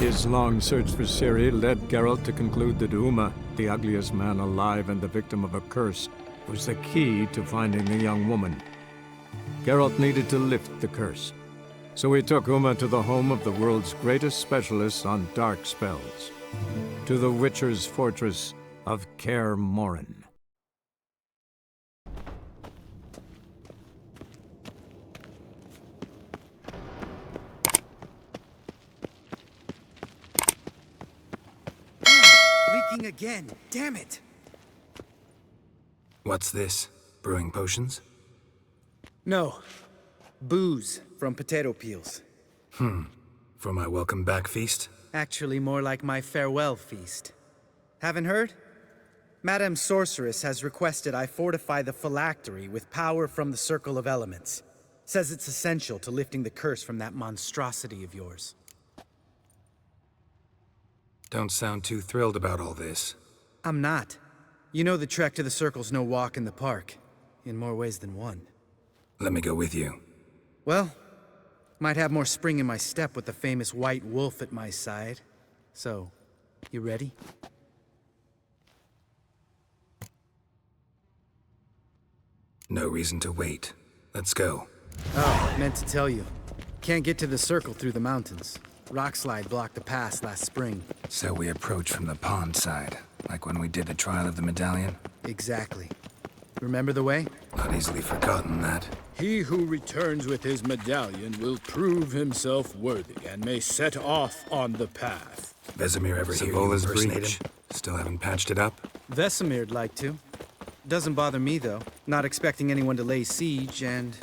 His long search for Ciri led Geralt to conclude that Uma, the ugliest man alive and the victim of a curse, was the key to finding the young woman. Geralt needed to lift the curse, so he took Uma to the home of the world's greatest specialists on dark spells, to the Witcher's fortress of Kaer Morhen. Leaking again, damn it! What's this? Brewing potions? No. Booze from potato peels. For my welcome back feast? Actually, more like my farewell feast. Haven't heard? Madame Sorceress has requested I fortify the phylactery with power from the Circle of Elements. Says it's essential to lifting the curse from that monstrosity of yours. Don't sound too thrilled about all this. I'm not. You know the trek to the Circle's no walk in the park. In more ways than one. Let me go with you. Well, might have more spring in my step with the famous White Wolf at my side. So, you ready? No reason to wait. Let's go. Oh, meant to tell you. Can't get to the Circle through the mountains. Rockslide blocked the pass last spring. So we approach from the pond side, like when we did the trial of the medallion? Exactly. Remember the way? Not easily forgotten, that. He who returns with his medallion will prove himself worthy and may set off on the path. Vesemir ever hear you impersonate him? Still haven't patched it up? Vesemir'd like to. Doesn't bother me, though. Not expecting anyone to lay siege, and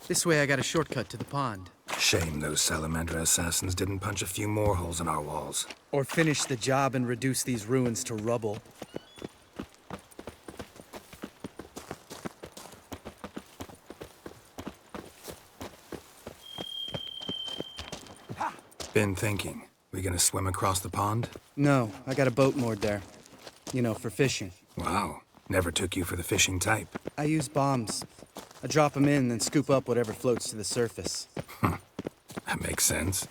this way I got a shortcut to the pond. Shame those Salamander assassins didn't punch a few more holes in our walls. Or finish the job and reduce these ruins to rubble. Been thinking. We gonna swim across the pond? No, I got a boat moored there. You know, for fishing. Wow. Never took you for the fishing type. I use bombs. I drop them in, then scoop up whatever floats to the surface. That makes sense.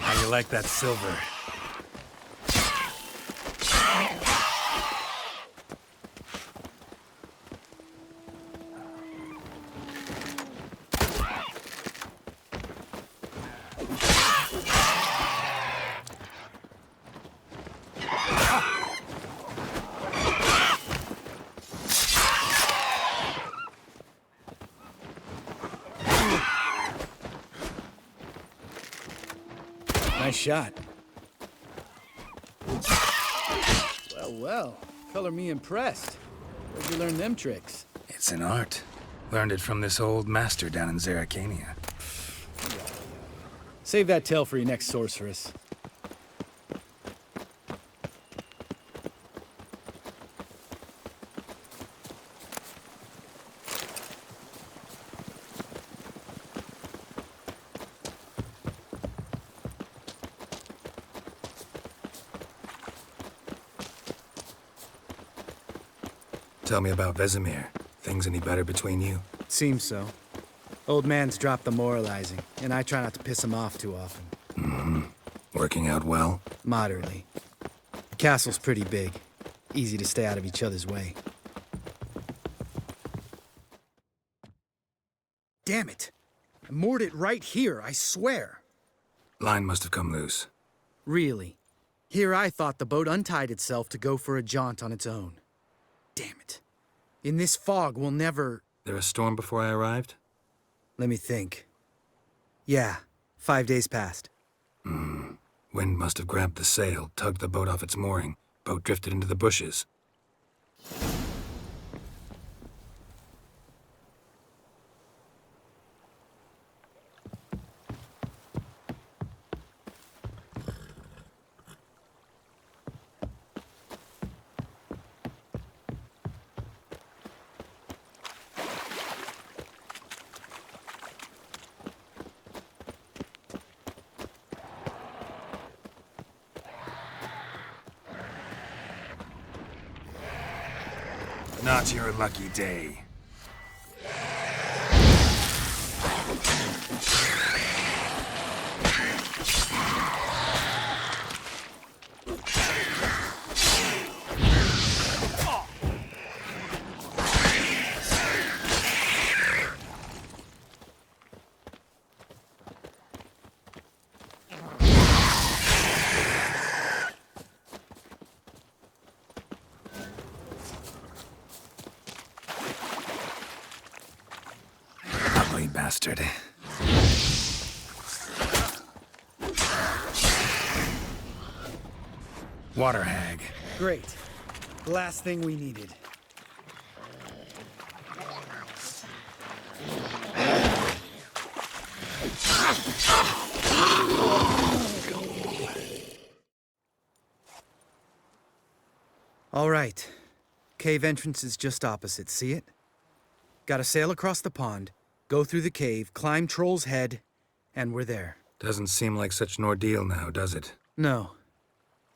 I like that silver. Nice shot. Well, color me impressed. Where'd you learn them tricks? It's an art. Learned it from this old master down in Zerrikania. Save that tale for your next sorceress. Tell me about Vesemir. Things any better between you? Seems so. Old man's dropped the moralizing, and I try not to piss him off too often. Working out well? Moderately. Castle's pretty big. Easy to stay out of each other's way. Damn it! I moored it right here, I swear. Line must have come loose. Really. Here I thought the boat untied itself to go for a jaunt on its own. Damn it. In this fog, we'll never... There a storm before I arrived? Let me think. Yeah, 5 days passed. Wind must have grabbed the sail, tugged the boat off its mooring. Boat drifted into the bushes. Not your lucky day. Ugly bastard. Water hag. Great. The last thing we needed. All right. Cave entrance is just opposite, see it? Gotta sail across the pond, go through the cave, climb Troll's Head, and we're there. Doesn't seem like such an ordeal now, does it? No.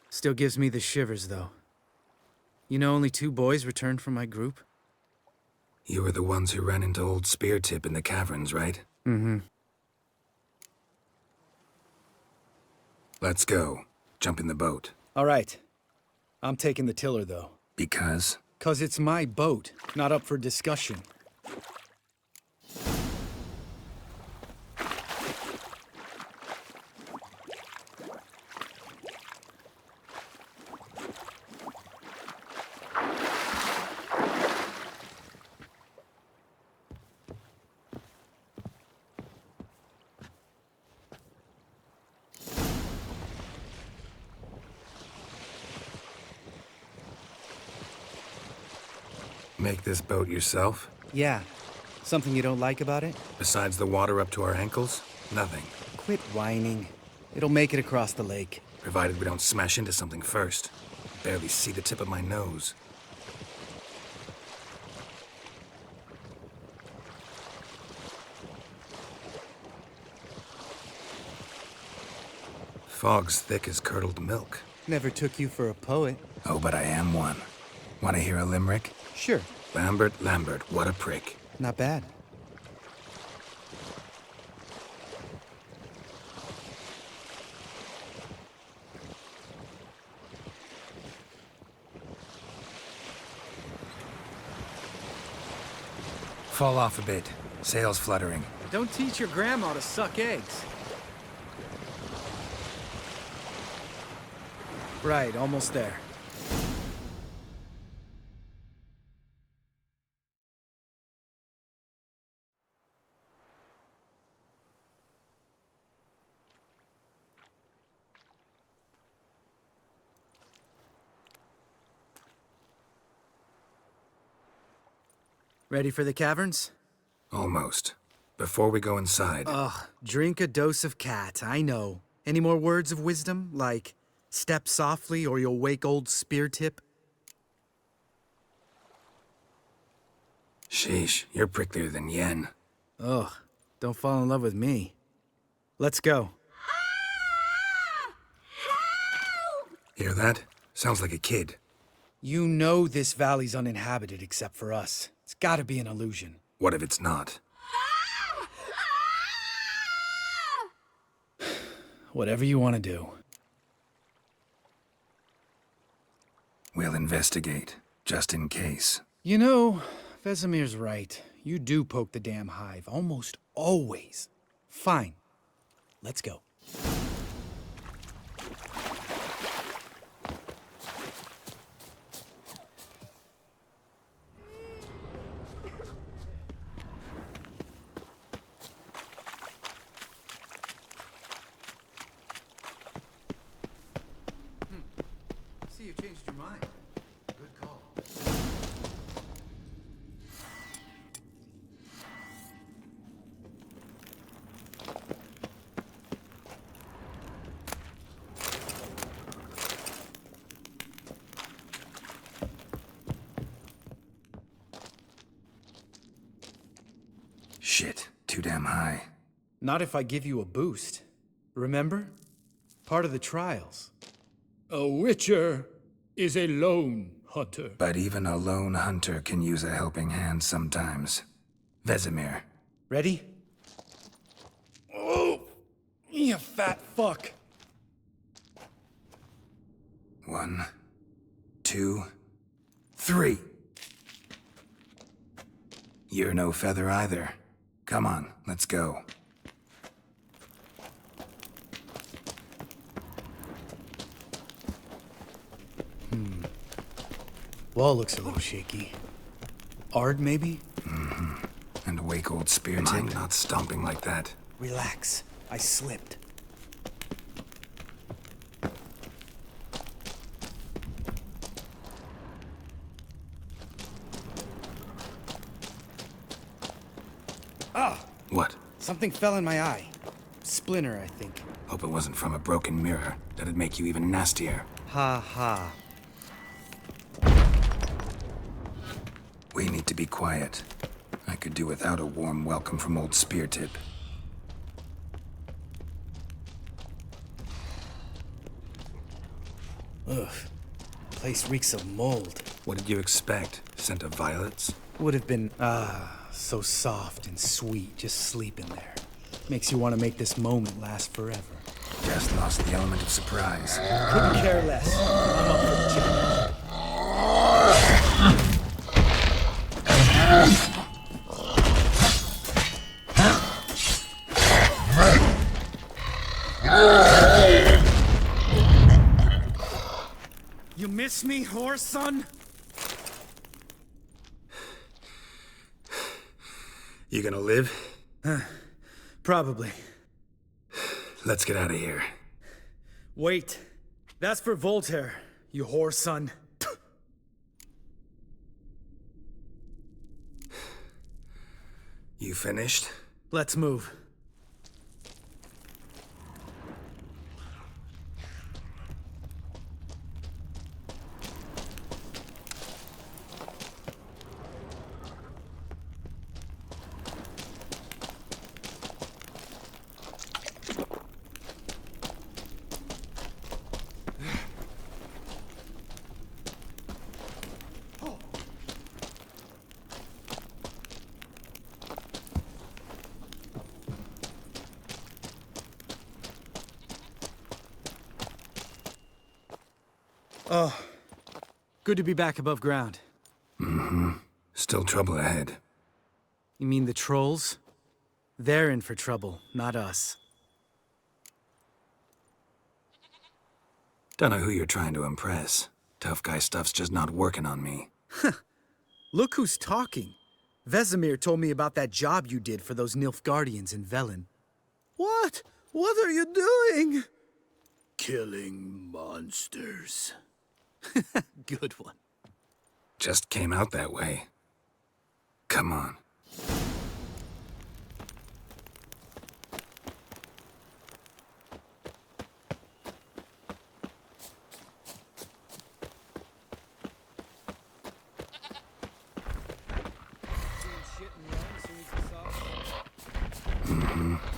Still gives me the shivers, though. You know only 2 boys returned from my group? You were the ones who ran into old Speartip in the caverns, right? Mm-hmm. Let's go. Jump in the boat. All right. I'm taking the tiller, though. Because? 'Cause it's my boat, not up for discussion. Make this boat yourself? Yeah. Something you don't like about it? Besides the water up to our ankles? Nothing. Quit whining. It'll make it across the lake. Provided we don't smash into something first. Barely see the tip of my nose. Fog's thick as curdled milk. Never took you for a poet. Oh, but I am one. Want to hear a limerick? Sure. Lambert, Lambert, what a prick. Not bad. Fall off a bit. Sails fluttering. Don't teach your grandma to suck eggs. Right, almost there. Ready for the caverns? Almost. Before we go inside... Ugh, drink a dose of cat, I know. Any more words of wisdom, like, step softly or you'll wake old Speartip? Sheesh, you're pricklier than Yen. Ugh, don't fall in love with me. Let's go. Hear that? Sounds like a kid. You know this valley's uninhabited except for us. It's gotta be an illusion. What if it's not? Whatever you want to do. We'll investigate, just in case. You know, Vesemir's right. You do poke the damn hive, almost always. Fine. Let's go. See, you changed your mind. Good call. Shit, too damn high. Not if I give you a boost. Remember? Part of the trials. A witcher is a lone, hunter. But even a lone hunter can use a helping hand sometimes. Vesemir. Ready? Oh! You fat fuck! 1, 2, 3. You're no feather either. Come on, let's go. Wall looks a little shaky. Ard, maybe? And wake old spear tip. Not stomping like that. Relax. I slipped. Ah! What? Something fell in my eye. Splinter, I think. Hope it wasn't from a broken mirror. That'd make you even nastier. Ha ha. We need to be quiet. I could do without a warm welcome from old spear tip. Ugh. Place reeks of mold. What did you expect? Scent of violets? Would have been, so soft and sweet just sleeping there. Makes you want to make this moment last forever. Just lost the element of surprise. Couldn't care less. I'm up for the challenge. You miss me, horse son? You gonna live? Probably. Let's get out of here. Wait. That's for Voltaire, you whore son. You finished? Let's move. Oh, good to be back above ground. Still trouble ahead. You mean the trolls? They're in for trouble, not us. Don't know who you're trying to impress. Tough guy stuff's just not working on me. Look who's talking. Vesemir told me about that job you did for those Nilfgaardians in Velen. What? What are you doing? Killing monsters. Good one. Just came out that way. Come on.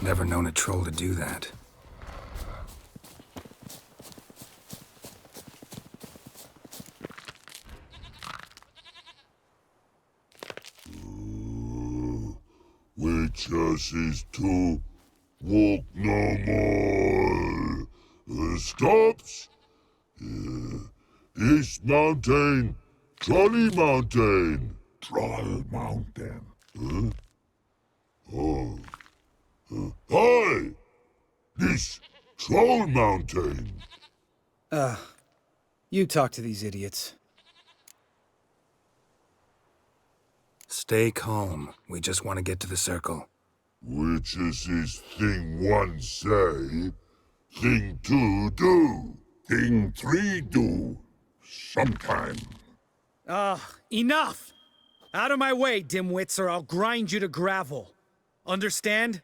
Never known a troll to do that. Witches is to walk no more. Stops. East Mountain, Trolley Mountain. Troll Mountain. Huh? Oh. Hi! This Troll Mountain. You talk to these idiots. Stay calm. We just want to get to the circle. Witches is thing one say, thing two do, thing three do, sometime. Enough! Out of my way, dimwits, or I'll grind you to gravel. Understand?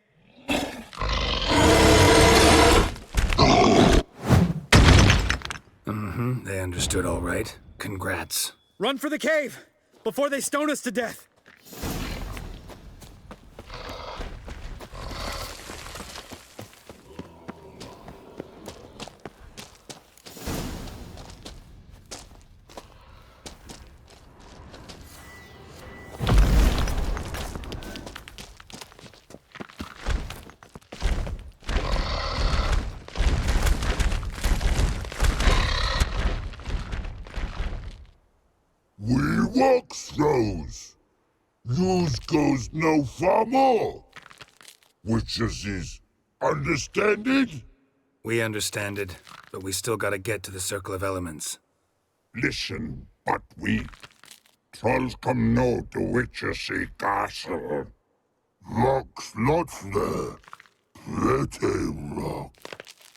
They understood all right. Congrats. Run for the cave! Before they stone us to death! Walkthroughs. Yous goes no far more. Witches is understanded? We understand it, but we still gotta get to the Circle of Elements. Listen, but we trolls come no to Witches castle. Looks there. Pretty rock.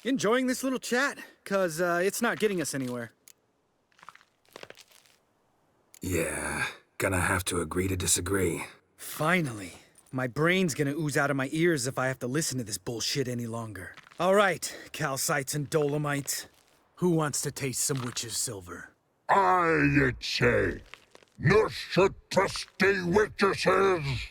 Enjoying this little chat? 'Cause it's not getting us anywhere. Yeah, gonna have to agree to disagree. Finally. My brain's gonna ooze out of my ears if I have to listen to this bullshit any longer. All right, calcites and dolomites. Who wants to taste some witch's silver? You'd say. No should trusty witches.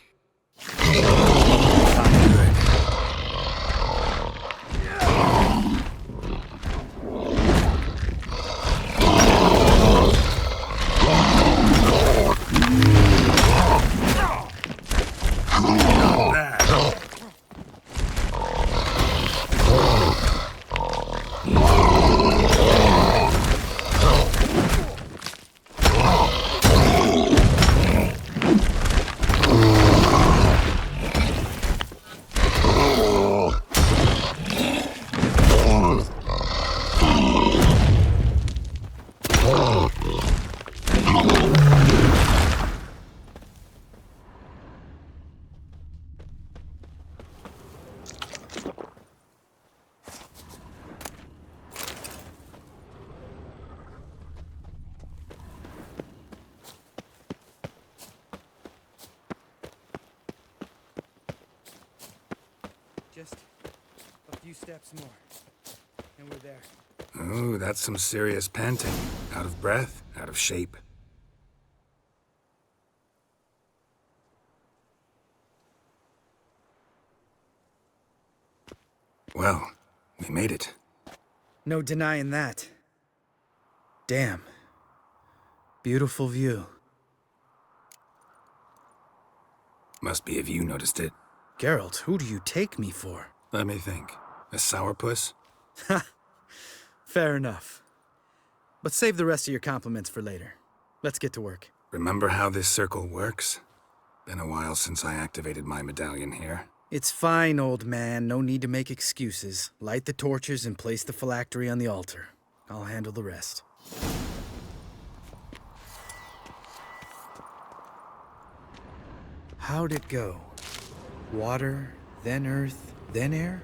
Just a few steps more, and we're there. Ooh, that's some serious panting. Out of breath, out of shape. Well, we made it. No denying that. Damn. Beautiful view. Must be if you noticed it. Geralt, who do you take me for? Let me think. A sourpuss? Fair enough. But save the rest of your compliments for later. Let's get to work. Remember how this circle works? Been a while since I activated my medallion here. It's fine, old man. No need to make excuses. Light the torches and place the phylactery on the altar. I'll handle the rest. How'd it go? Water, then earth, then air?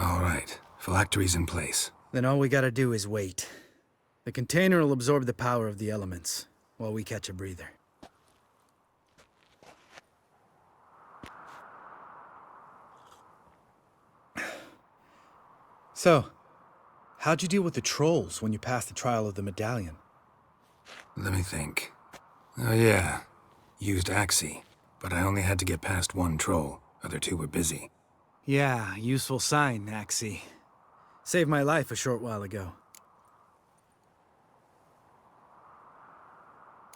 All right, phylactery's in place. Then all we gotta do is wait. The container will absorb the power of the elements, while we catch a breather. So, how'd you deal with the trolls when you passed the trial of the medallion? Let me think. Oh yeah, used Axie, but I only had to get past one troll. Other two were busy. Yeah, useful sign, Axie. Saved my life a short while ago.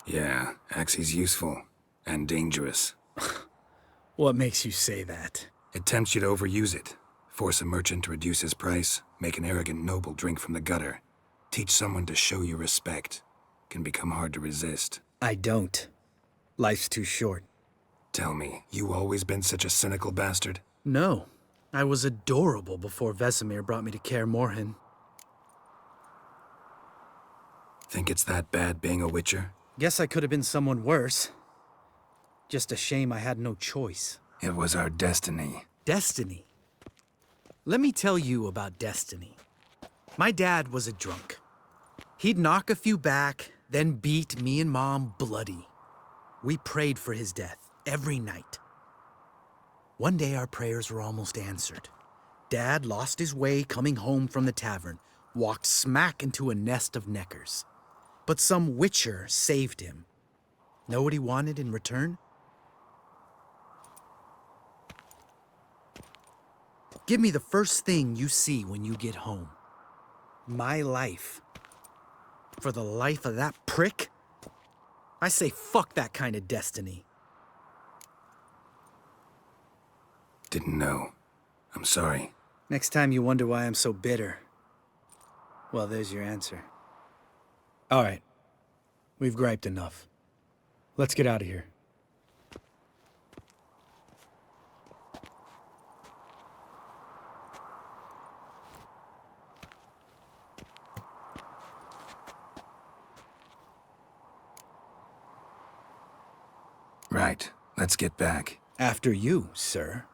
Yeah, Axie's useful. And dangerous. What makes you say that? It tempts you to overuse it. Force a merchant to reduce his price. Make an arrogant noble drink from the gutter. Teach someone to show you respect. Can become hard to resist. I don't. Life's too short. Tell me, you always been such a cynical bastard? No. I was adorable before Vesemir brought me to Kaer Morhen. Think it's that bad being a witcher? Guess I could have been someone worse. Just a shame I had no choice. It was our destiny. Destiny? Let me tell you about destiny. My dad was a drunk. He'd knock a few back, then beat me and Mom bloody. We prayed for his death every night. One day our prayers were almost answered. Dad lost his way coming home from the tavern, walked smack into a nest of neckers. But some witcher saved him. Know what he wanted in return? Give me the first thing you see when you get home. My life. For the life of that prick? I say fuck that kind of destiny. Didn't know. I'm sorry. Next time you wonder why I'm so bitter, well, there's your answer. All right. We've griped enough. Let's get out of here. Right. Let's get back. After you, sir.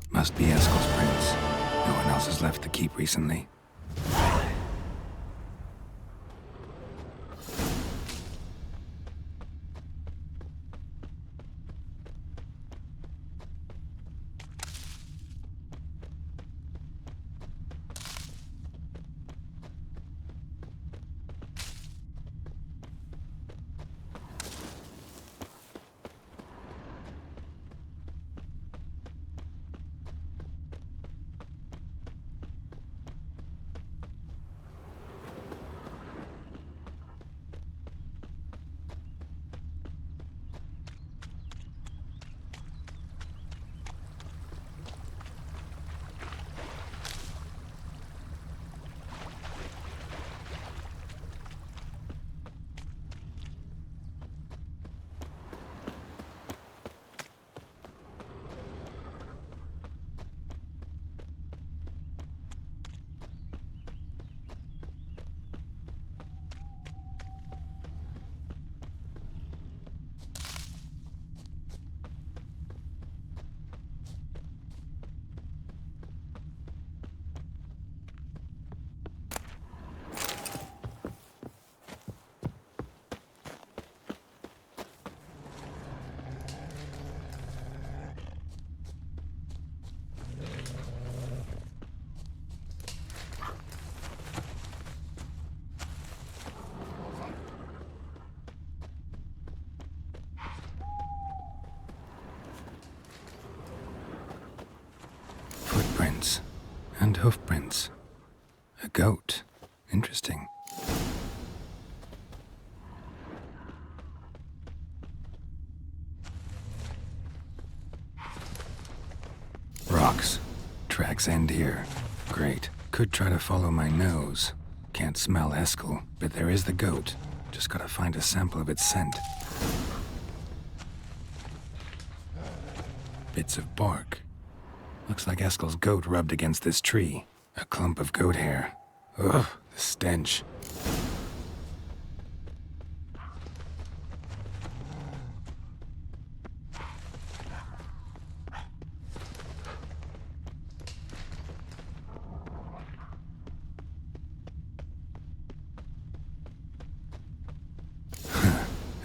Must be Eskel's prints. No one else has left the keep recently. Footprints. And hoofprints. A goat. Interesting. Rocks. Tracks end here. Great. Could try to follow my nose. Can't smell Eskel, but there is the goat. Just gotta find a sample of its scent. Bits of bark. Looks like Eskel's goat rubbed against this tree. A clump of goat hair. Ugh, the stench.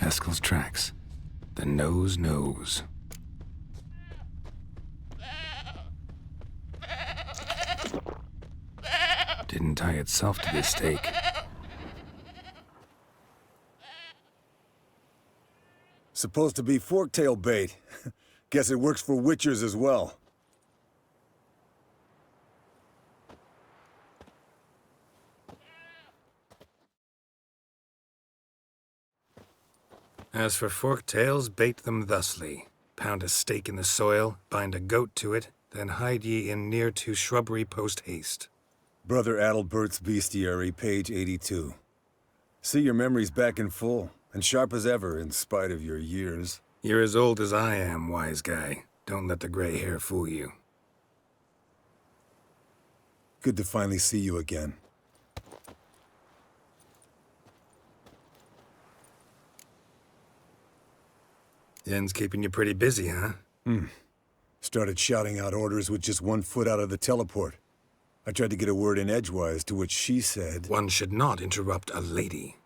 Eskel's tracks. The nose knows. Didn't tie itself to this stake. Supposed to be forktail bait. Guess it works for witchers as well. As for forktails, bait them thusly. Pound a stake in the soil, bind a goat to it, then hide ye in near to shrubbery post haste. Brother Adalbert's Bestiary, page 82. See your memories back in full, and sharp as ever in spite of your years. You're as old as I am, wise guy. Don't let the gray hair fool you. Good to finally see you again. Yen's keeping you pretty busy, huh? Started shouting out orders with just 1 foot out of the teleport. I tried to get a word in edgewise, to which she said... One should not interrupt a lady.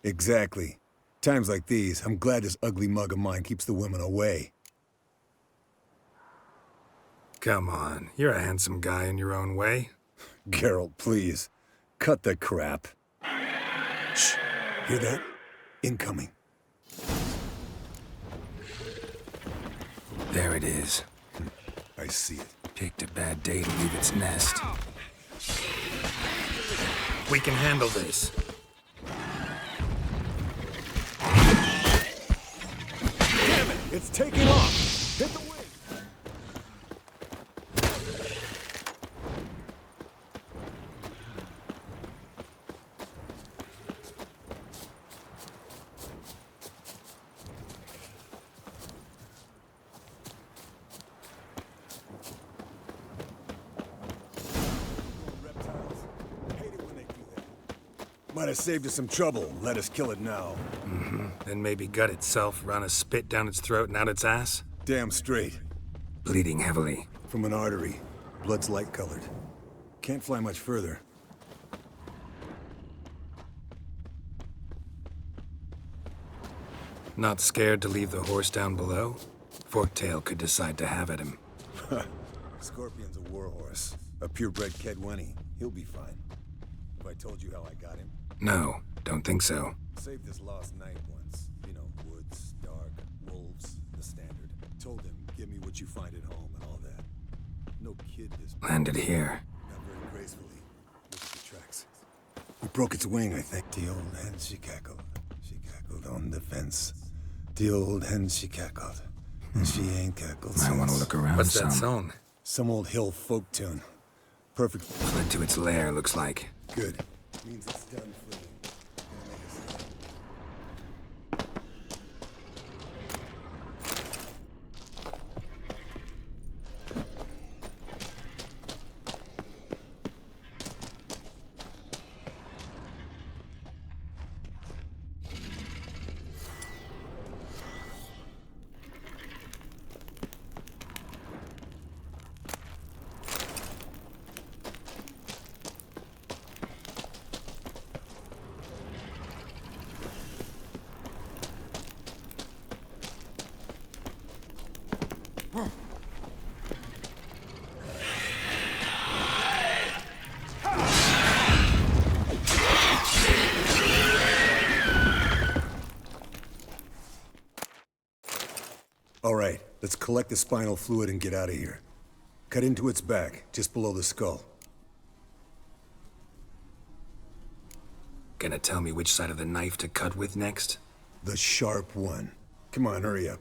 Exactly. Times like these, I'm glad this ugly mug of mine keeps the women away. Come on, you're a handsome guy in your own way. Geralt, please. Cut the crap. Shh. Hear that? Incoming. There it is. I see it. Picked a bad day to leave its nest. We can handle this. Damn it! It's taking off! Hit the wing! Might have saved us some trouble. Let us kill it now. Then maybe gut itself, run a spit down its throat and out its ass? Damn straight. Bleeding heavily. From an artery. Blood's light-colored. Can't fly much further. Not scared to leave the horse down below? Forktail could decide to have at him. Scorpion's a warhorse. A purebred Kedwenny. He'll be fine. Have I told you how I got him? No, don't think so. Saved this lost knight once. You know, woods, dark, wolves, the standard. Told him, give me what you find at home and all that. No kid this... Landed here. Not very gracefully. Look at the tracks. We broke its wing, I think. The old hen, she cackled. She cackled on the fence. The old hen, she cackled. And she ain't cackled I want to look around. What's that song? Some old hill folk tune. Perfect. Fled to its lair, looks like. Good. Means it's done fleeing. Gonna make us stop. All right, let's collect the spinal fluid and get out of here. Cut into its back, just below the skull. Gonna tell me which side of the knife to cut with next? The sharp one. Come on, hurry up.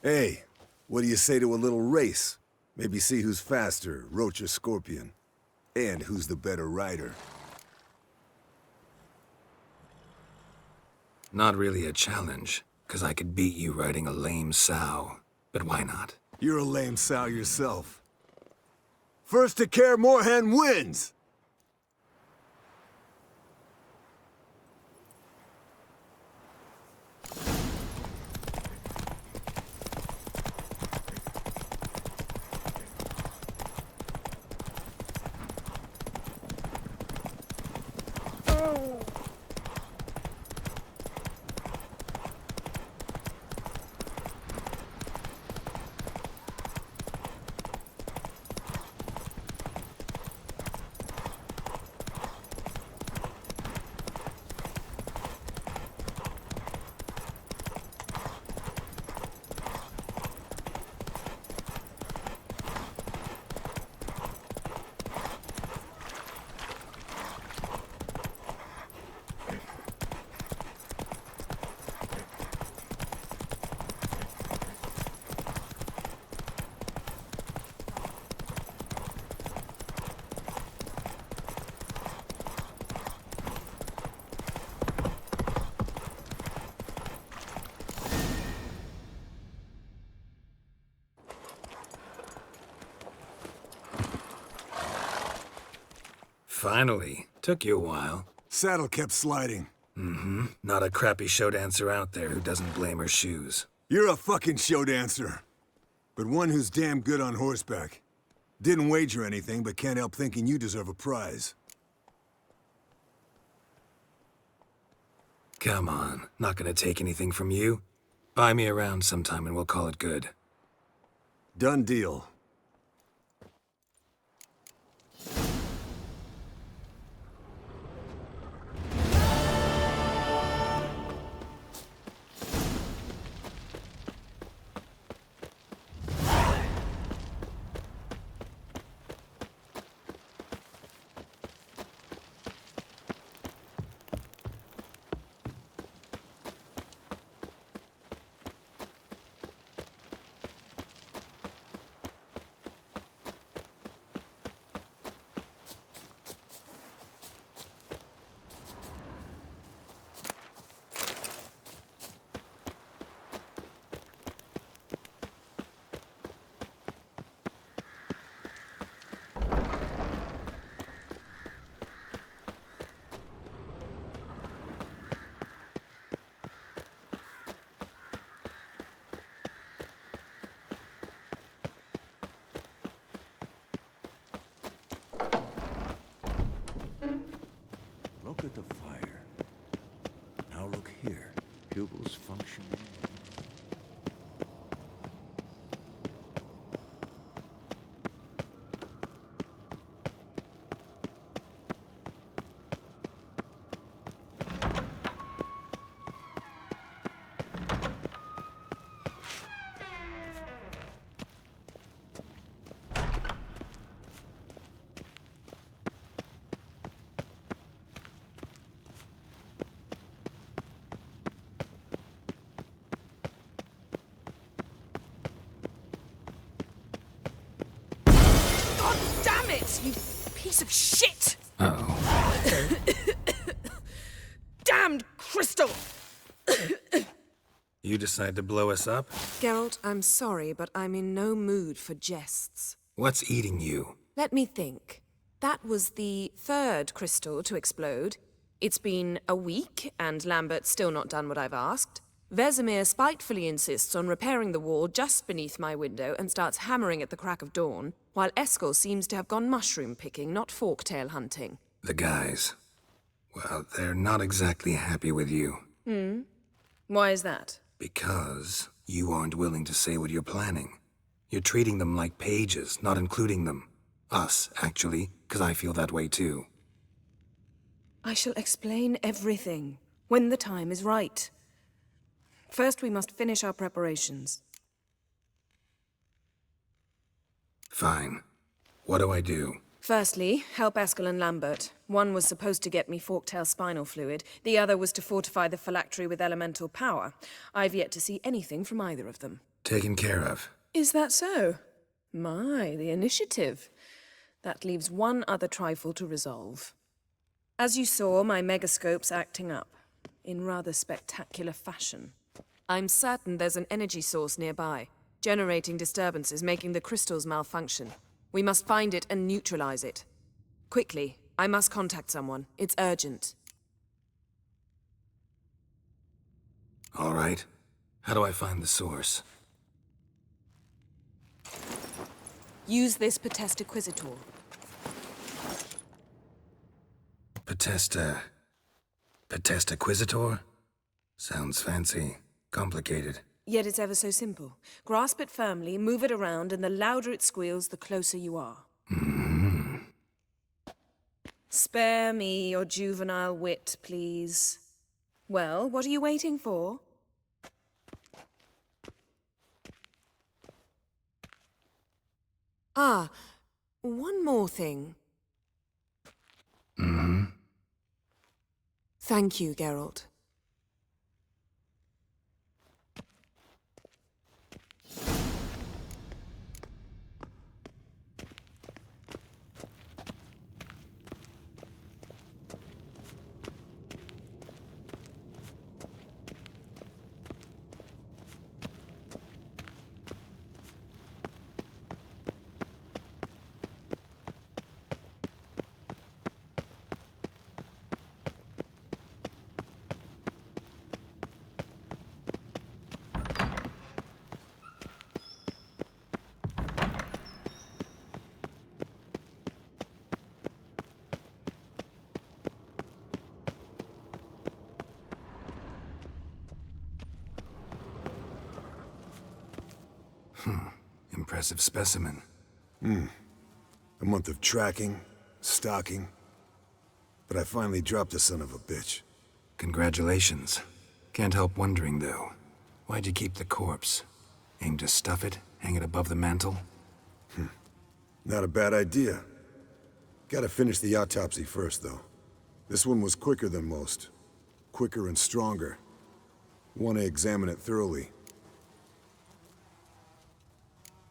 Hey, what do you say to a little race? Maybe see who's faster, Roach or Scorpion. And who's the better rider. Not really a challenge, because I could beat you riding a lame sow. But why not? You're a lame sow yourself. First to Kaer Morhen wins! Finally. Took you a while. Saddle kept sliding. Not a crappy show dancer out there who doesn't blame her shoes. You're a fucking show dancer. But one who's damn good on horseback. Didn't wager anything, but can't help thinking you deserve a prize. Come on, not gonna take anything from you. Buy me around sometime and we'll call it good. Done deal. Look at the fire. Now look here. Pupils functioning. Damn it, you piece of shit! Uh-oh. Damned crystal! You decide to blow us up? Geralt, I'm sorry, but I'm in no mood for jests. What's eating you? Let me think. That was the third crystal to explode. It's been a week, and Lambert's still not done what I've asked. Vesemir spitefully insists on repairing the wall just beneath my window and starts hammering at the crack of dawn, while Eskel seems to have gone mushroom picking, not forktail hunting. The guys. Well, they're not exactly happy with you. Why is that? Because you aren't willing to say what you're planning. You're treating them like pages, not including them. Us, actually, because I feel that way too. I shall explain everything, when the time is right. First, we must finish our preparations. Fine. What do I do? Firstly, help Eskel and Lambert. One was supposed to get me forktail spinal fluid, the other was to fortify the phylactery with elemental power. I've yet to see anything from either of them. Taken care of. Is that so? My, the initiative. That leaves one other trifle to resolve. As you saw, my megascope's acting up, in rather spectacular fashion. I'm certain there's an energy source nearby, generating disturbances, making the crystals malfunction. We must find it and neutralize it. Quickly, I must contact someone. It's urgent. All right. How do I find the source? Use this Potestaquisitor. Potestaquisitor? Sounds fancy. Complicated. Yet it's ever so simple. Grasp it firmly, move it around, and the louder it squeals, the closer you are. Spare me your juvenile wit, please. Well, what are you waiting for? Ah, one more thing. Thank you, Geralt. Impressive specimen. A month of tracking, stalking. But I finally dropped the son of a bitch. Congratulations. Can't help wondering, though. Why'd you keep the corpse? Aim to stuff it? Hang it above the mantel? Not a bad idea. Gotta finish the autopsy first, though. This one was quicker than most. Quicker and stronger. Want to examine it thoroughly.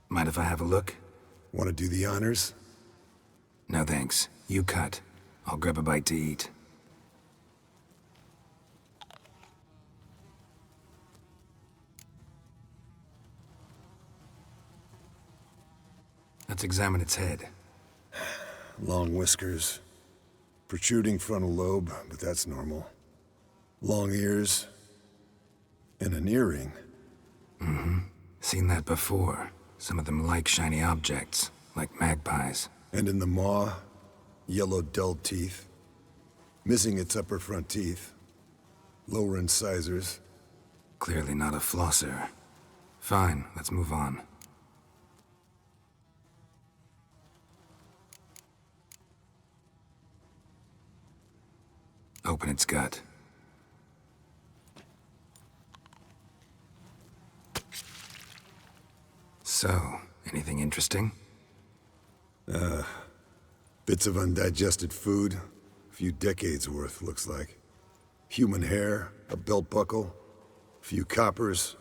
Mind if I have a look? Want to do the honors? No thanks. You cut. I'll grab a bite to eat. Let's examine its head. Long whiskers. Protruding frontal lobe, but that's normal. Long ears. And an earring. Seen that before. Some of them like shiny objects, like magpies. And in the maw, yellow dull teeth. Missing its upper front teeth. Lower incisors. Clearly not a flosser. Fine, let's move on. Open its gut. So, anything interesting? Bits of undigested food. A few decades worth, looks like. Human hair, a belt buckle, a few coppers,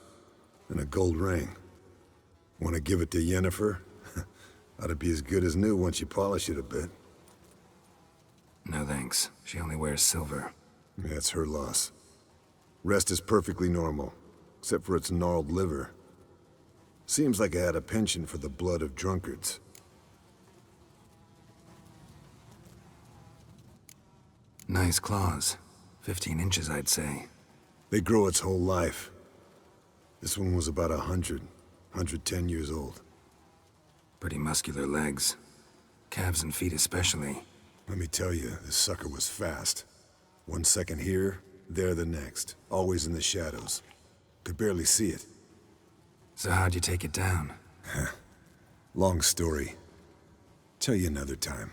and a gold ring. Want to give it to Yennefer? Ought to be as good as new once you polish it a bit. No thanks. She only wears silver. That's her loss. Rest is perfectly normal, except for its gnarled liver. Seems like I had a penchant for the blood of drunkards. Nice claws. 15 inches, I'd say. They grow its whole life. This one was about 110 years old. Pretty muscular legs. Calves and feet especially. Let me tell you, this sucker was fast. 1 second here, there the next. Always in the shadows. Could barely see it. So how'd you take it down? Long story. Tell you another time.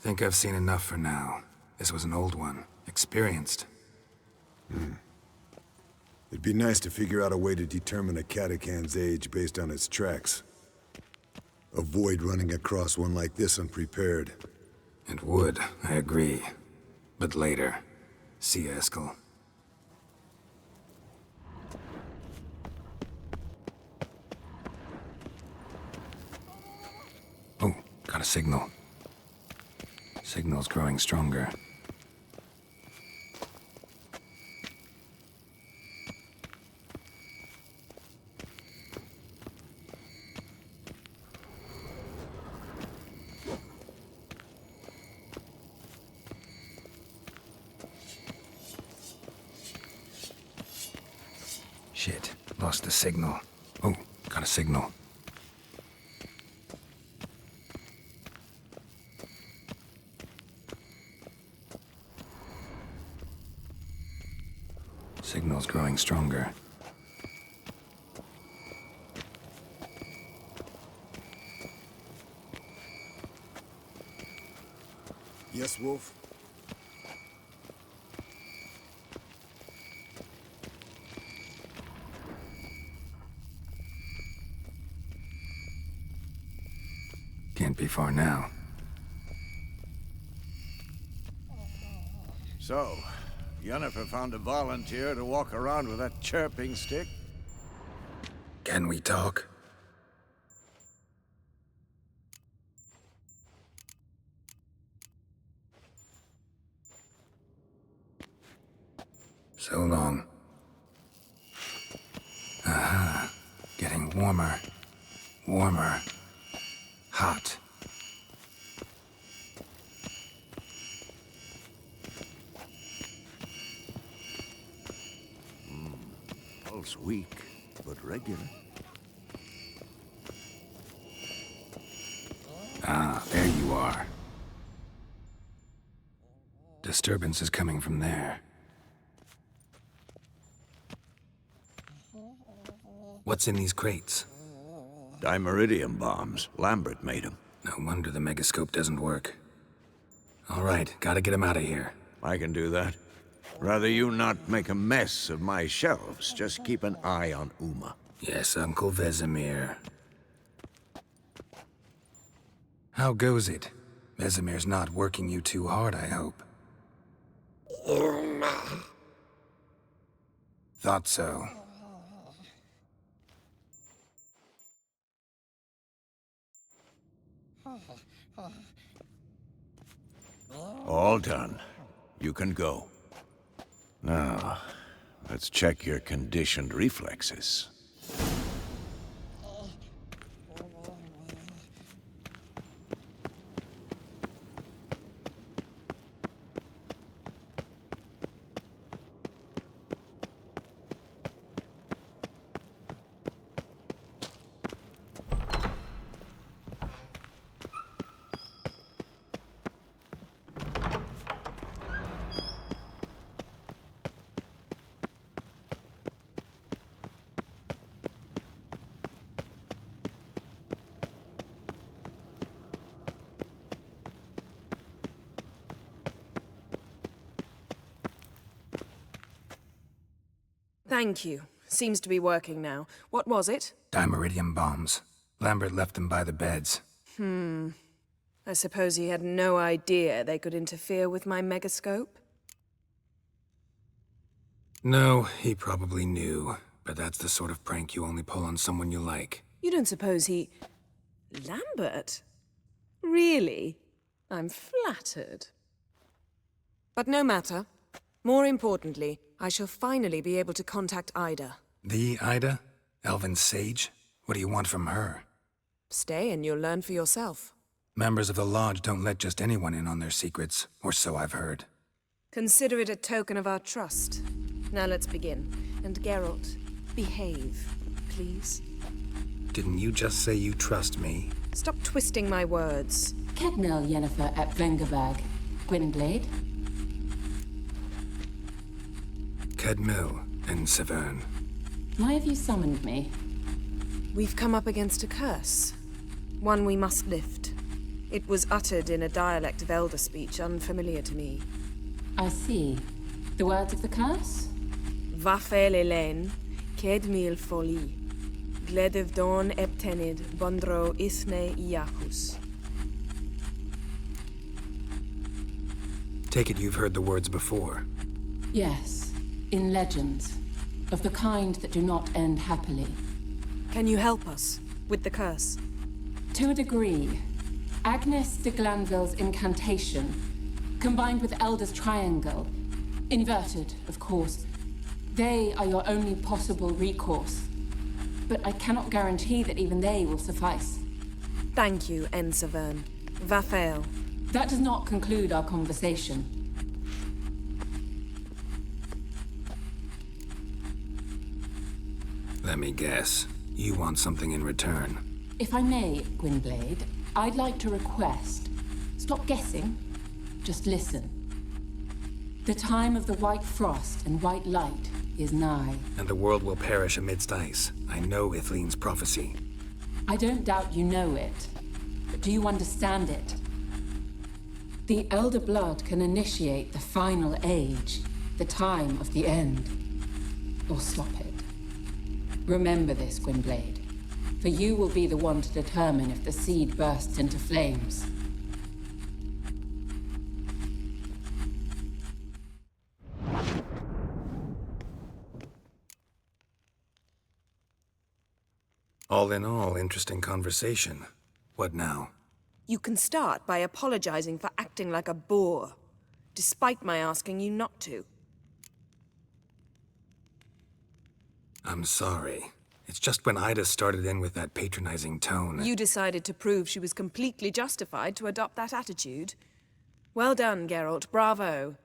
Think I've seen enough for now. This was an old one. Experienced. It'd be nice to figure out a way to determine a catacan's age based on its tracks. Avoid running across one like this unprepared. It would, I agree. But later. See you, Eskel. Oh, got a signal. Signal's growing stronger. Shit, lost the signal. Oh, got a signal. Signal's growing stronger. Yes, Wolf? Can't be far now. So, Yennefer found a volunteer to walk around with that chirping stick? Can we talk? So long. Aha. Getting warmer. Warmer. Hot. Pulse weak, but regular. Ah, there you are. Disturbance is coming from there. What's in these crates? Dimeridium bombs. Lambert made them. No wonder the megascope doesn't work. All right, gotta get him out of here. I can do that. Rather you not make a mess of my shelves. Just keep an eye on Uma. Yes, Uncle Vesemir. How goes it? Vesemir's not working you too hard, I hope. Thought so. All done. You can go. Now, let's check your conditioned reflexes. Thank you. Seems to be working now. What was it? Dimeridium bombs. Lambert left them by the beds. I suppose he had no idea they could interfere with my megascope? No, he probably knew. But that's the sort of prank you only pull on someone you like. You don't suppose he... Lambert? Really? I'm flattered. But no matter. More importantly, I shall finally be able to contact Ida. The Ida? Elven sage? What do you want from her? Stay and you'll learn for yourself. Members of the Lodge don't let just anyone in on their secrets, or so I've heard. Consider it a token of our trust. Now let's begin. And Geralt, behave, please. Didn't you just say you trust me? Stop twisting my words. Kednil Yennefer at Vengerberg. Gwynblade? Kedmil and Severn. Why have you summoned me? We've come up against a curse. One we must lift. It was uttered in a dialect of Elder speech unfamiliar to me. I see. The words of the curse? Vafel Elen, Kedmil Foli, Gledev Don Eptenid, Bondro Isne Iacus. Take it you've heard the words before. Yes. In legends. Of the kind that do not end happily. Can you help us with the curse? To a degree. Agnes de Glanville's incantation, combined with Elder's triangle, inverted, of course. They are your only possible recourse. But I cannot guarantee that even they will suffice. Thank you, En Severn. Vafel. That does not conclude our conversation. Let me guess. You want something in return. If I may, Gwynblade, I'd like to request. Stop guessing. Just listen. The time of the white frost and white light is nigh. And the world will perish amidst ice. I know Ithleen's prophecy. I don't doubt you know it. But do you understand it? The Elder Blood can initiate the final age, the time of the end. Or stop it. Remember this, Gwynblade. For you will be the one to determine if the seed bursts into flames. All in all, interesting conversation. What now? You can start by apologizing for acting like a boor, despite my asking you not to. I'm sorry. It's just when Ida started in with that patronizing tone. You decided to prove she was completely justified to adopt that attitude. Well done, Geralt. Bravo.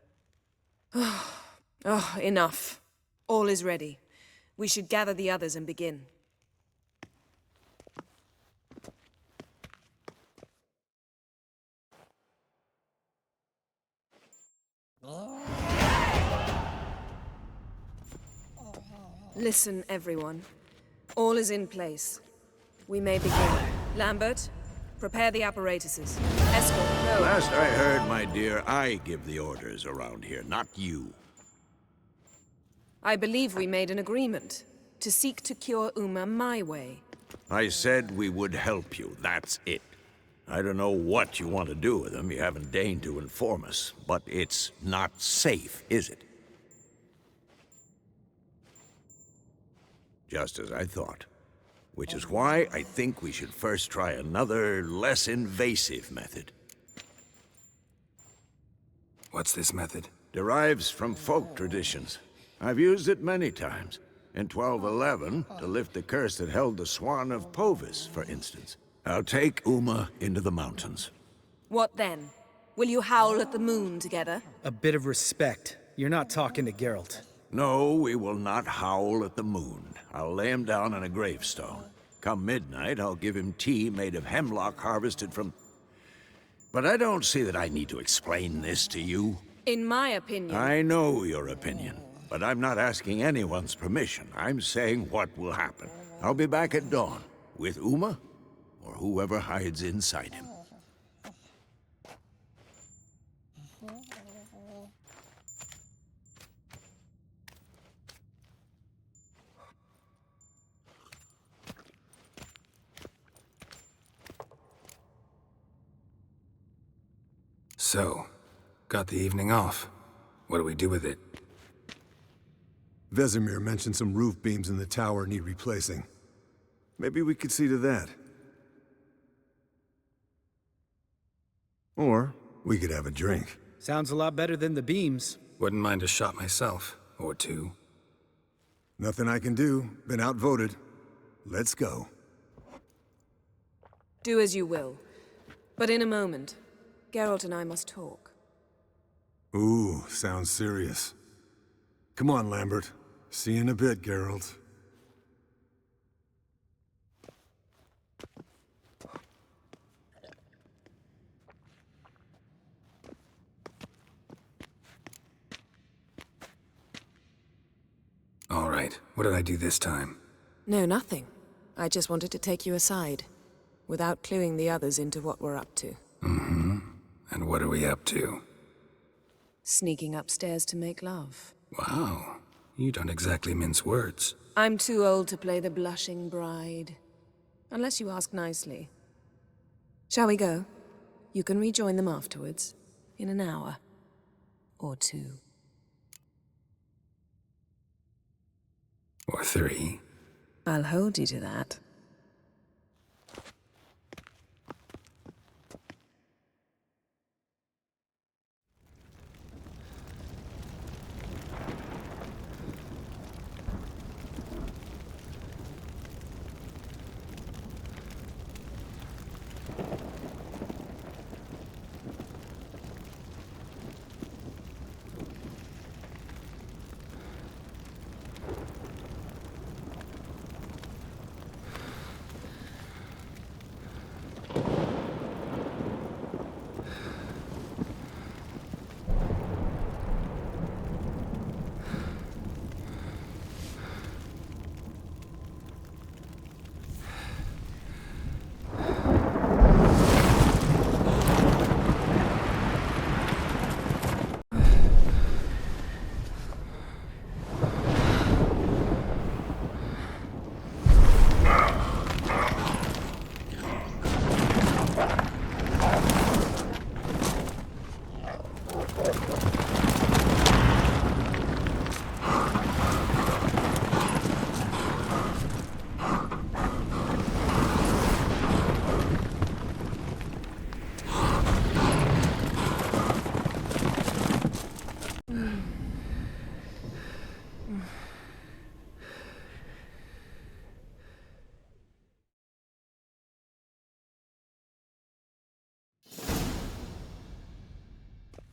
Oh, enough. All is ready. We should gather the others and begin. Listen, everyone. All is in place. We may begin. Lambert, prepare the apparatuses. Escort, go. Last I heard, my dear, I give the orders around here, not you. I believe we made an agreement to seek to cure Uma my way. I said we would help you, that's it. I don't know what you want to do with him, you haven't deigned to inform us, but it's not safe, is it? Just as I thought. Which is why I think we should first try another, less invasive method. What's this method? Derives from folk traditions. I've used it many times. In 1211, to lift the curse that held the Swan of Povis, for instance. I'll take Uma into the mountains. What then? Will you howl at the moon together? A bit of respect. You're not talking to Geralt. No, we will not howl at the moon. I'll lay him down on a gravestone. Come midnight, I'll give him tea made of hemlock harvested from... But I don't see that I need to explain this to you. In my opinion... I know your opinion, but I'm not asking anyone's permission. I'm saying what will happen. I'll be back at dawn, with Uma, or whoever hides inside him. So, got the evening off. What do we do with it? Vesemir mentioned some roof beams in the tower need replacing. Maybe we could see to that. Or we could have a drink. Sounds a lot better than the beams. Wouldn't mind a shot myself, or two. Nothing I can do. Been outvoted. Let's go. Do as you will. But in a moment, Geralt and I must talk. Ooh, sounds serious. Come on, Lambert. See you in a bit, Geralt. All right, what did I do this time? No, nothing. I just wanted to take you aside, without cluing the others into what we're up to. Mm-hmm. And what are we up to? Sneaking upstairs to make love. Wow, you don't exactly mince words. I'm too old to play the blushing bride. Unless you ask nicely. Shall we go? You can rejoin them afterwards. In an hour. Or two. Or three. I'll hold you to that.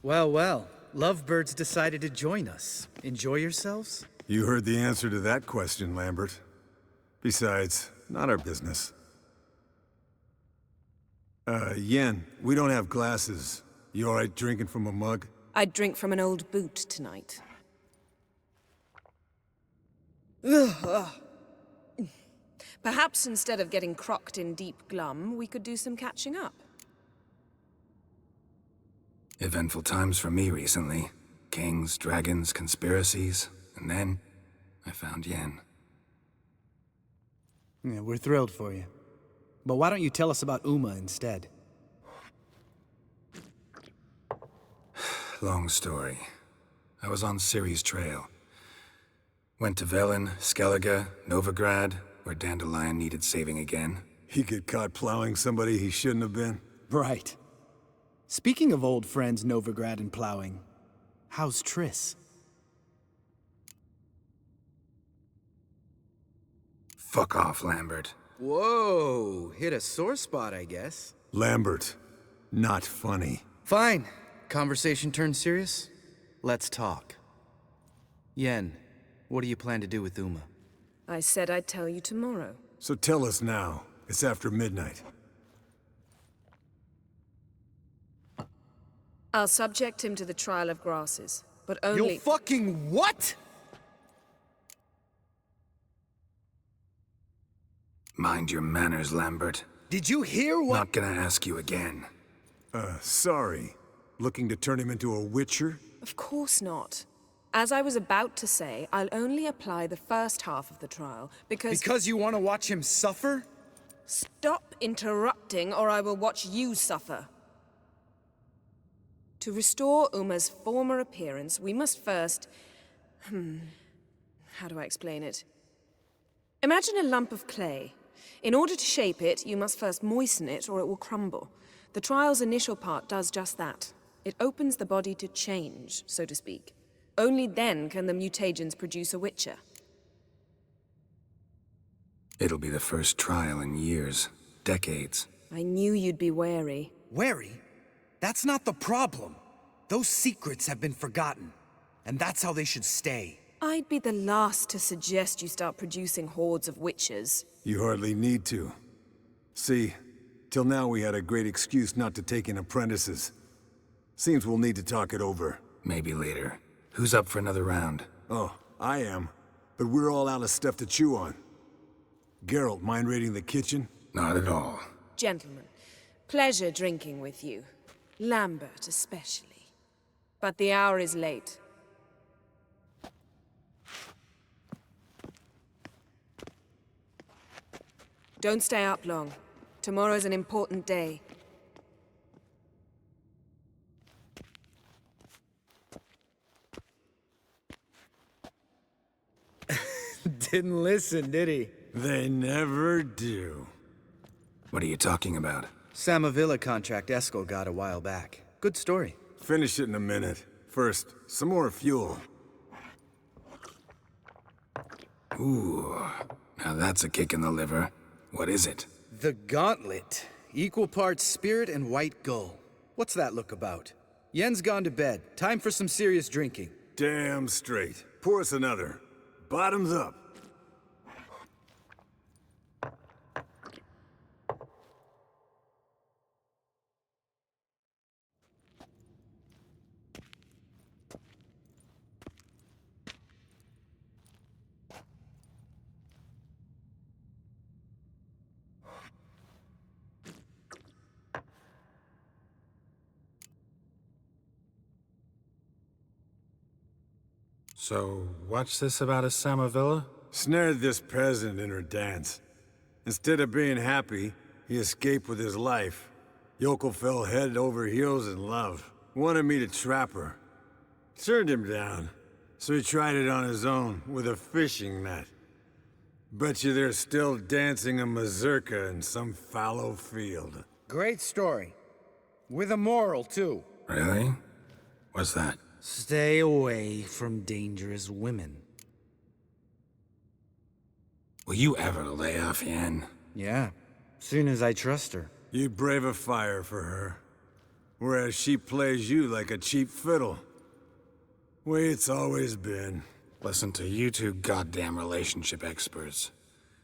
Well, well. Lovebirds decided to join us. Enjoy yourselves? You heard the answer to that question, Lambert. Besides, not our business. Yen, we don't have glasses. You alright drinking from a mug? I'd drink from an old boot tonight. Perhaps instead of getting crocked in deep glum, we could do some catching up. Eventful times for me recently. Kings, dragons, conspiracies, and then I found Yen. Yeah, we're thrilled for you. But why don't you tell us about Uma instead? Long story. I was on Ciri's trail. Went to Velen, Skellige, Novigrad, where Dandelion needed saving again. He get caught plowing somebody he shouldn't have been? Right. Speaking of old friends Novigrad and plowing, how's Triss? Fuck off, Lambert. Whoa, hit a sore spot, I guess. Lambert, not funny. Fine. Conversation turned serious? Let's talk. Yen, what do you plan to do with Uma? I said I'd tell you tomorrow. So tell us now. It's after midnight. I'll subject him to the trial of grasses, but only— You'll fucking what? Mind your manners, Lambert. Did you hear what— Not gonna ask you again. Sorry. Looking to turn him into a witcher? Of course not. As I was about to say, I'll only apply the first half of the trial, because— Because you want to watch him suffer? Stop interrupting, or I will watch you suffer. To restore Uma's former appearance, we must first— how do I explain it? Imagine a lump of clay. In order to shape it, you must first moisten it, or it will crumble. The trial's initial part does just that. It opens the body to change, so to speak. Only then can the mutagens produce a witcher. It'll be the first trial in years. Decades. I knew you'd be wary. Wary? That's not the problem. Those secrets have been forgotten. And that's how they should stay. I'd be the last to suggest you start producing hordes of witches. You hardly need to. See, till now we had a great excuse not to take in apprentices. Seems we'll need to talk it over. Maybe later. Who's up for another round? Oh, I am. But we're all out of stuff to chew on. Geralt, mind raiding the kitchen? Not at all. Gentlemen, pleasure drinking with you. Lambert especially. But the hour is late. Don't stay up long. Tomorrow's an important day. Didn't listen, did he? They never do. What are you talking about? Samavilla contract Eskel got a while back. Good story. Finish it in a minute. First, some more fuel. Ooh, now that's a kick in the liver. What is it? The Gauntlet. Equal parts spirit and white gull. What's that look about? Yen's gone to bed. Time for some serious drinking. Damn straight. Pour us another. Bottoms up. So, what's this about a Samavilla? Snared this peasant in her dance. Instead of being happy, he escaped with his life. Yokel fell head over heels in love. Wanted me to trap her. Turned him down. So he tried it on his own, with a fishing net. Bet you they're still dancing a mazurka in some fallow field. Great story. With a moral, too. Really? What's that? Stay away from dangerous women. Will you ever lay off Yen? Yeah, soon as I trust her. You'd brave a fire for her. Whereas she plays you like a cheap fiddle. Way it's always been. Listen to you two goddamn relationship experts.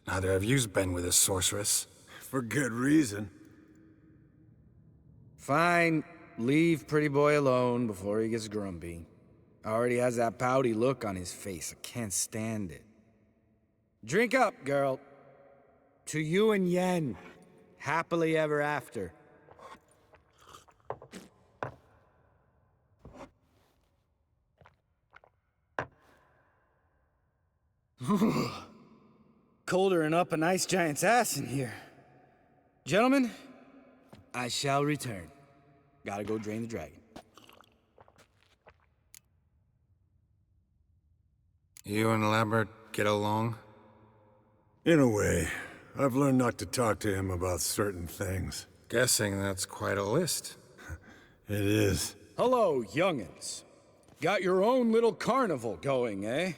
Neither of you's been with a sorceress. For good reason. Fine. Leave pretty boy alone before he gets grumpy. Already has that pouty look on his face. I can't stand it. Drink up, girl. To you and Yen, happily ever after. Colder than up an ice giant's ass in here. Gentlemen, I shall return. Gotta go drain the dragon. You and Lambert get along? In a way. I've learned not to talk to him about certain things. Guessing that's quite a list. It is. Hello, young'uns. Got your own little carnival going, eh?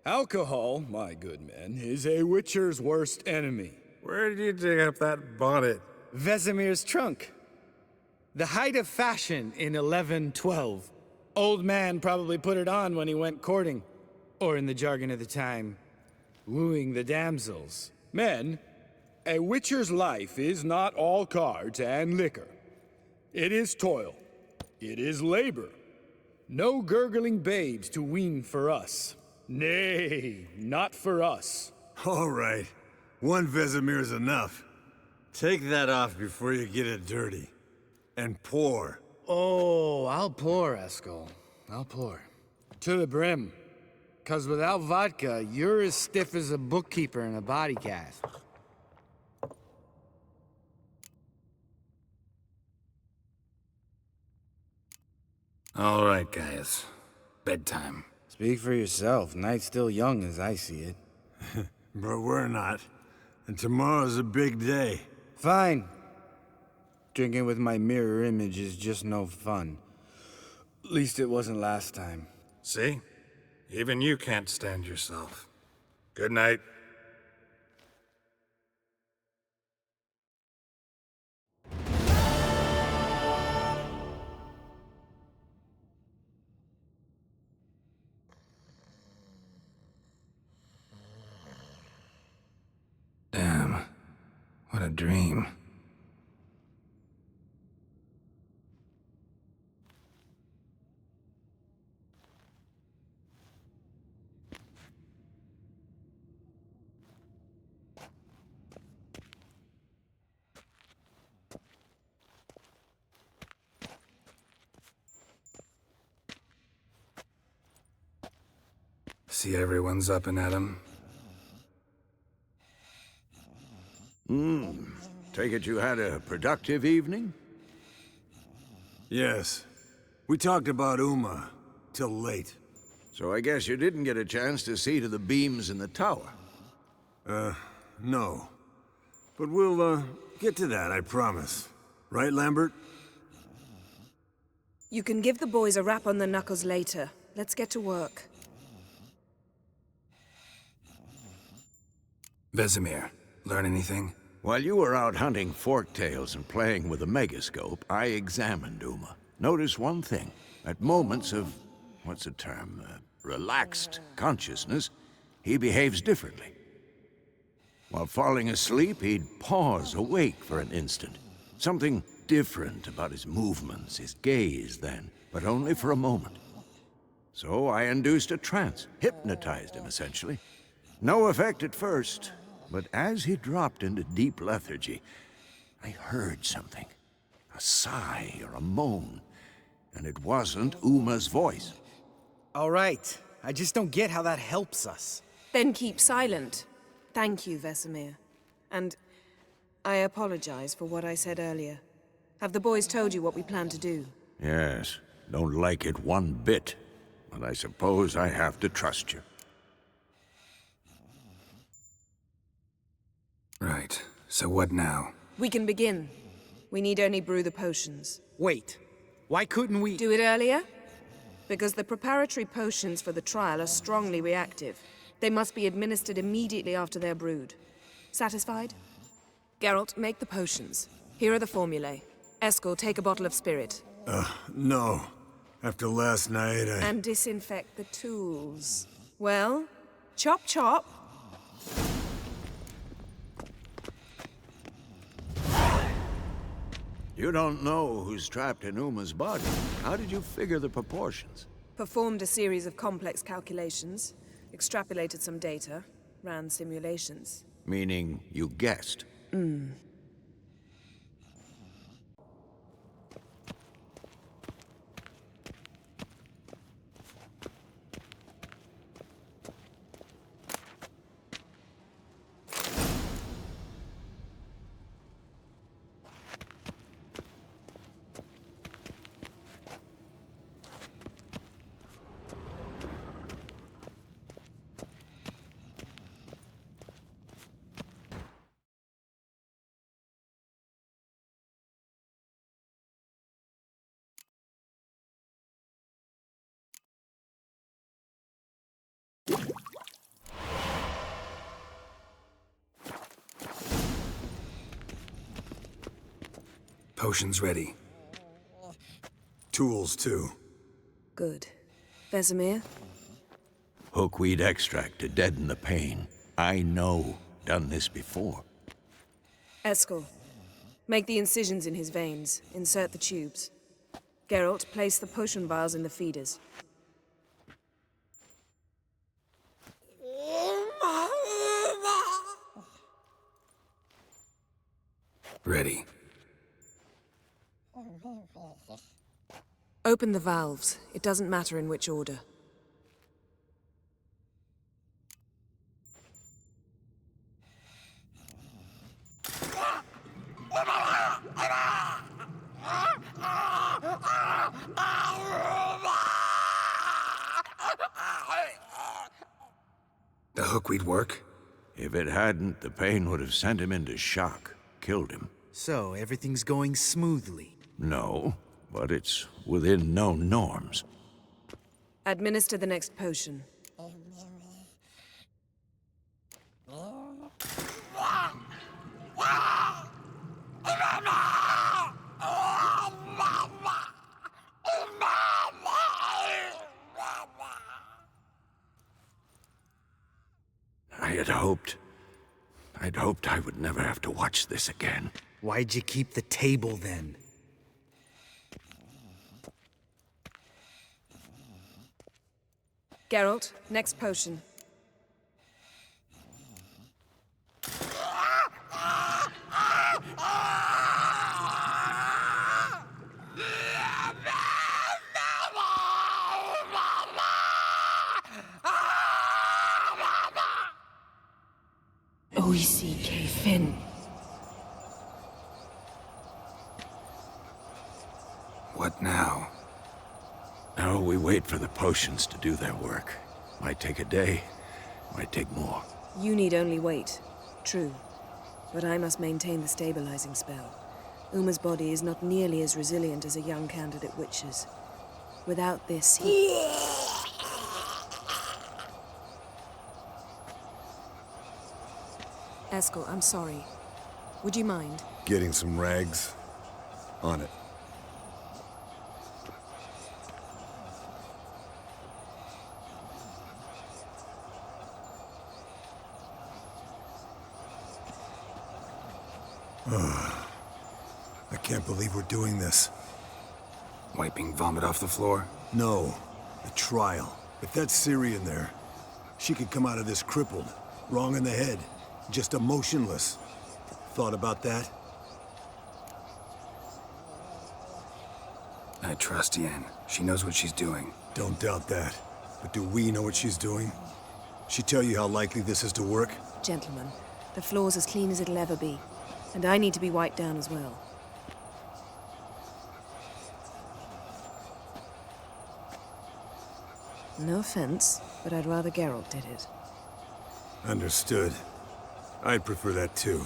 Alcohol, my good men, is a witcher's worst enemy. Where did you dig up that bonnet? Vesemir's trunk. The height of fashion in 1112. Old man probably put it on when he went courting. Or in the jargon of the time, wooing the damsels. Men, a witcher's life is not all cards and liquor. It is toil. It is labor. No gurgling babes to wean for us. Nay, not for us. All right. One Vesemir's enough. Take that off before you get it dirty. And pour. Oh, I'll pour, Eskel. I'll pour. To the brim. 'Cause without vodka, you're as stiff as a bookkeeper in a body cast. All right, guys. Bedtime. Speak for yourself. Night's still young as I see it. But we're not. And tomorrow's a big day. Fine. Drinking with my mirror image is just no fun. At least it wasn't last time. See? Even you can't stand yourself. Good night. Damn. What a dream. See everyone's up and at 'em. Take it you had a productive evening? Yes. We talked about Uma till late. So I guess you didn't get a chance to see to the beams in the tower. No. But we'll, get to that, I promise. Right, Lambert? You can give the boys a rap on the knuckles later. Let's get to work. Vesemir, learn anything? While you were out hunting forktails and playing with a megascope, I examined Uma. Notice one thing. At moments of, what's the term, relaxed consciousness, he behaves differently. While falling asleep, he'd pause awake for an instant. Something different about his movements, his gaze then, but only for a moment. So I induced a trance, hypnotized him essentially. No effect at first, but as he dropped into deep lethargy, I heard something. A sigh or a moan, and it wasn't Uma's voice. All right. I just don't get how that helps us. Then keep silent. Thank you, Vesemir. And I apologize for what I said earlier. Have the boys told you what we plan to do? Yes, don't like it one bit, but I suppose I have to trust you. Right. So what now? We can begin. We need only brew the potions. Wait. Why couldn't we— Do it earlier? Because the preparatory potions for the trial are strongly reactive. They must be administered immediately after they're brewed. Satisfied? Geralt, make the potions. Here are the formulae. Eskel, take a bottle of spirit. No. After last night, And disinfect the tools. Well, chop chop. You don't know who's trapped in Uma's body. How did you figure the proportions? Performed a series of complex calculations, extrapolated some data, ran simulations. Meaning you guessed. Potion's ready. Tools, too. Good. Vesemir? Hookweed extract to deaden the pain. I know. Done this before. Eskel. Make the incisions in his veins. Insert the tubes. Geralt, place the potion vials in the feeders. Ready. Open the valves. It doesn't matter in which order. The hookweed work? If it hadn't, the pain would have sent him into shock. Killed him. So, everything's going smoothly. No, but it's within known norms. Administer the next potion. I'd hoped I would never have to watch this again. Why'd you keep the table, then? Geralt, next potion. Oisi Fin. What now? Now we wait for the potions to do their work. Might take a day, might take more. You need only wait. True. But I must maintain the stabilizing spell. Uma's body is not nearly as resilient as a young candidate witch's. Without this, he... Eskel, I'm sorry. Would you mind? Getting some rags? On it. I can't believe we're doing this. Wiping vomit off the floor? No, the trial. If that's Ciri in there, she could come out of this crippled, wrong in the head, just emotionless. Thought about that? I trust Yen. She knows what she's doing. Don't doubt that. But do we know what she's doing? She tell you how likely this is to work? Gentlemen, the floor's as clean as it'll ever be. And I need to be wiped down as well. No offense, but I'd rather Geralt did it. Understood. I'd prefer that too.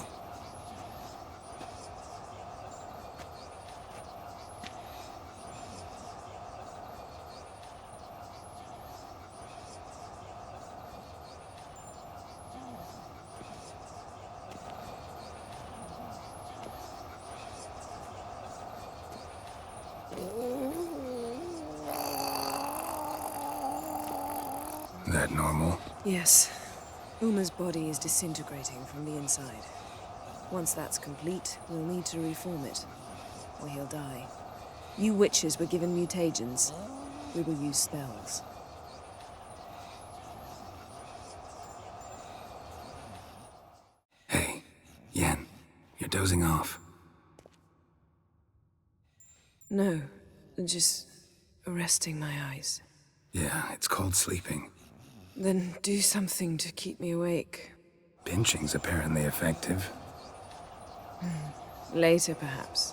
That normal? Yes. Uma's body is disintegrating from the inside. Once that's complete, we'll need to reform it, or he'll die. You witches were given mutagens. We will use spells. dozing off? No, just resting my eyes. Yeah, it's called sleeping. Then do something to keep me awake. Pinching's apparently effective. Later, perhaps.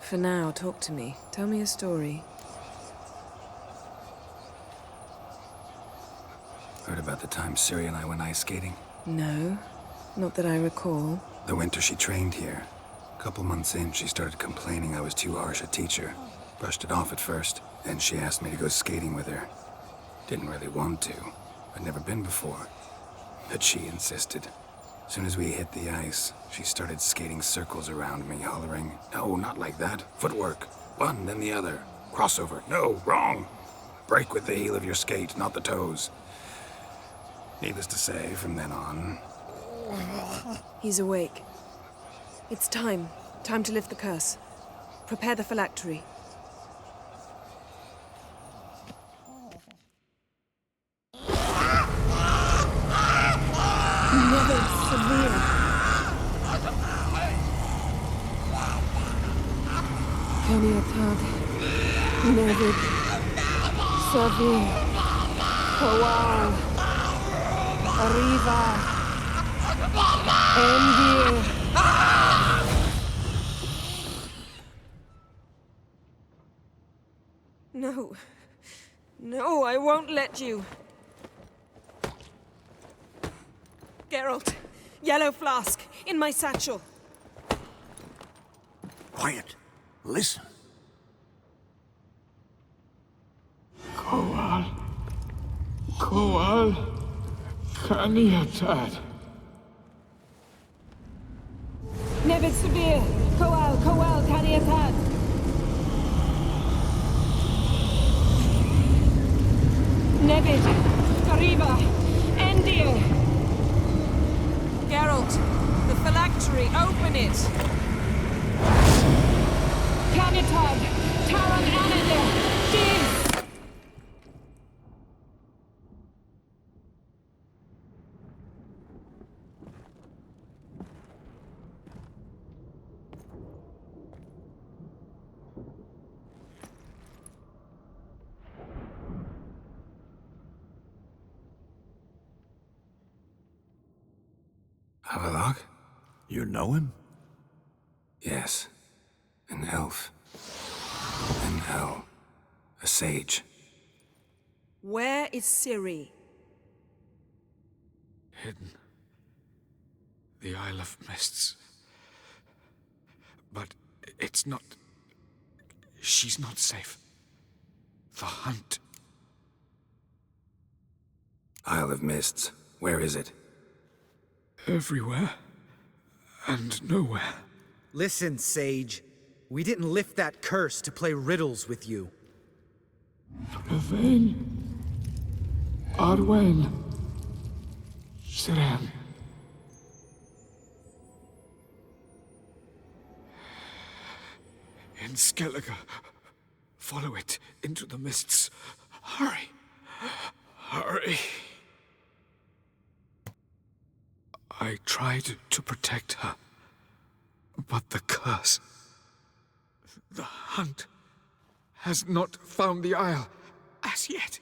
For now, talk to me. Tell me a story. Heard about the time Ciri and I went ice skating? No, not that I recall. The winter she trained here. A couple months in, she started complaining I was too harsh a teacher. Brushed it off at first. Then she asked me to go skating with her. Didn't really want to. I'd never been before. But she insisted. As soon as we hit the ice, she started skating circles around me, hollering, "No, not like that. Footwork. One, then the other. Crossover. No, wrong. Break with the heel of your skate, not the toes." Needless to say, from then on... He's awake. It's time. Time to lift the curse. Prepare the phylactery. Never severe. Kaniatad. Nevid. Savi. Kawal. Arriva. Endir. No. No, I won't let you. Geralt, yellow flask, in my satchel. Quiet. Listen. Koal. Koal. Kaniatad. Nevid Severe, Koal, Kaniatad. Nevid, Arriva, Endir. Geralt, the phylactery, open it! Canitad, Taran Anadir, Diz! Havelock? You know him? Yes. An elf. An elf. A sage. Where is Ciri? Hidden. The Isle of Mists. But it's not... She's not safe. The hunt. Isle of Mists. Where is it? Everywhere. And nowhere. Listen, Sage. We didn't lift that curse to play riddles with you. Yvain. Arwen. Siren. In Skellige. Follow it into the mists. Hurry. Hurry. I tried to protect her, but the curse, the hunt, has not found the Isle as yet.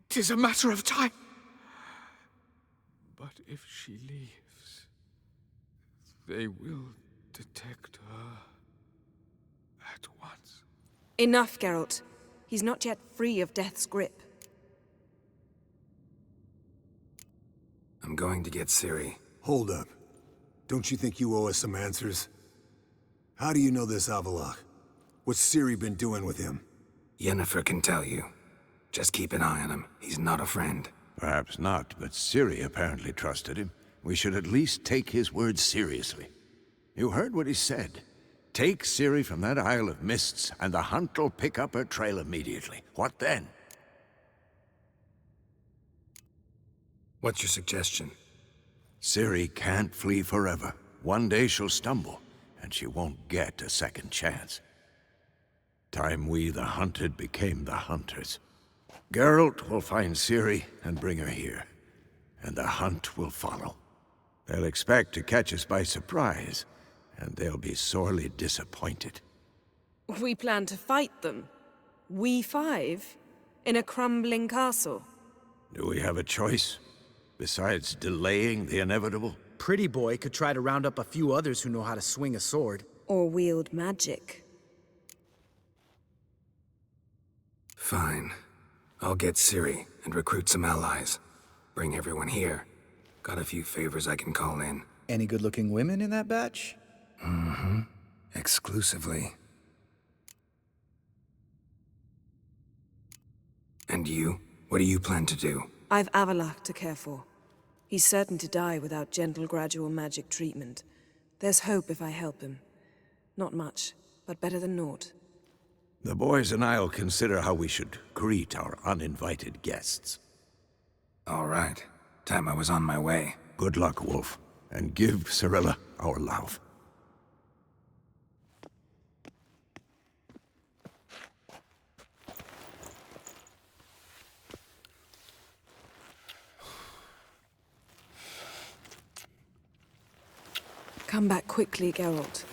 'Tis a matter of time. But if she leaves, they will detect her at once. Enough, Geralt. He's not yet free of death's grip. I'm going to get Ciri. Hold up. Don't you think you owe us some answers? How do you know this Havelock? What's Ciri been doing with him? Yennefer can tell you. Just keep an eye on him. He's not a friend. Perhaps not, but Ciri apparently trusted him. We should at least take his words seriously. You heard what he said. Take Ciri from that Isle of Mists, and the hunt'll pick up her trail immediately. What then? What's your suggestion? Ciri can't flee forever. One day she'll stumble, and she won't get a second chance. Time we, the hunted, became the hunters. Geralt will find Ciri and bring her here, and the hunt will follow. They'll expect to catch us by surprise, and they'll be sorely disappointed. We plan to fight them. We five? In a crumbling castle? Do we have a choice? Besides delaying the inevitable? Pretty Boy could try to round up a few others who know how to swing a sword. Or wield magic. Fine. I'll get Ciri and recruit some allies. Bring everyone here. Got a few favors I can call in. Any good-looking women in that batch? Mm-hmm. Exclusively. And you? What do you plan to do? I've Avalak to care for. He's certain to die without gentle, gradual magic treatment. There's hope if I help him. Not much, but better than naught. The boys and I'll consider how we should greet our uninvited guests. All right. Time I was on my way. Good luck, Wolf, and give Cirilla our love. Come back quickly, Geralt.